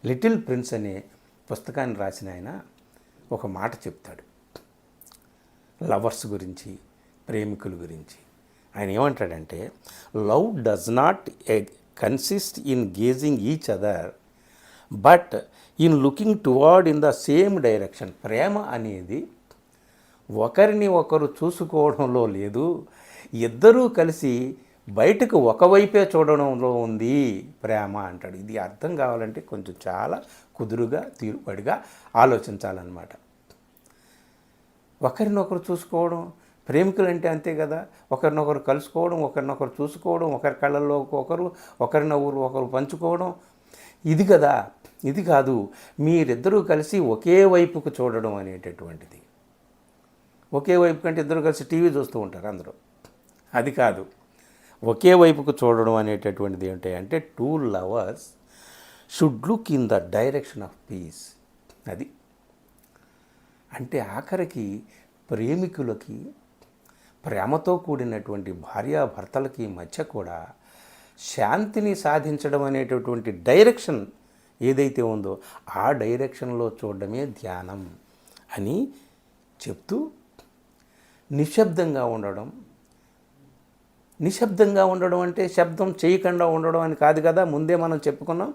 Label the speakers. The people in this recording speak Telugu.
Speaker 1: లిటిల్ ప్రిన్స్ అనే పుస్తకాన్ని రాసిన ఆయన ఒక మాట చెప్తాడు లవర్స్ గురించి, ప్రేమికుల గురించి. ఆయన ఏమంటాడంటే, love does not consist in gazing each other but in looking toward in the same direction. ప్రేమ అనేది ఒకరిని ఒకరు చూసుకోవడంలో లేదు, ఇద్దరూ కలిసి బయటకు ఒకవైపే చూడడంలో ఉంది ప్రేమ అంటాడు. ఇది అర్థం కావాలంటే కొంచెం చాలా కుదురుగా తీరుబడిగా ఆలోచించాలన్నమాట. ఒకరినొకరు చూసుకోవడం, ప్రేమికులు అంటే అంతే కదా, ఒకరినొకరు కలుసుకోవడం, ఒకరినొకరు చూసుకోవడం, ఒకరి కళ్ళల్లో ఒకరినొకరు ఒకరు పంచుకోవడం, ఇది కదా. ఇది కాదు, మీరిద్దరూ కలిసి ఒకే వైపుకు చూడడం అనేటటువంటిది. ఒకే వైపు కంటే ఇద్దరు కలిసి టీవీ చూస్తూ ఉంటారు అందరూ, అది కాదు. ఒకే వైపుకు చూడడం అనేటటువంటిది ఏంటి అంటే, two lovers should look in the direction of piece. అది అంటే ఆఖరికి ప్రేమికులకి, ప్రేమతో కూడినటువంటి భార్యాభర్తలకి మధ్య కూడా శాంతిని సాధించడం అనేటటువంటి డైరెక్షన్ ఏదైతే ఉందో ఆ డైరెక్షన్లో చూడడమే ధ్యానం అని చెప్తూ, నిశ్శబ్దంగా ఉండడం. నిశ్శబ్దంగా ఉండడం అంటే శబ్దం చేయకుండా ఉండడం అని కాదు కదా, ముందే మనం చెప్పుకున్నాం.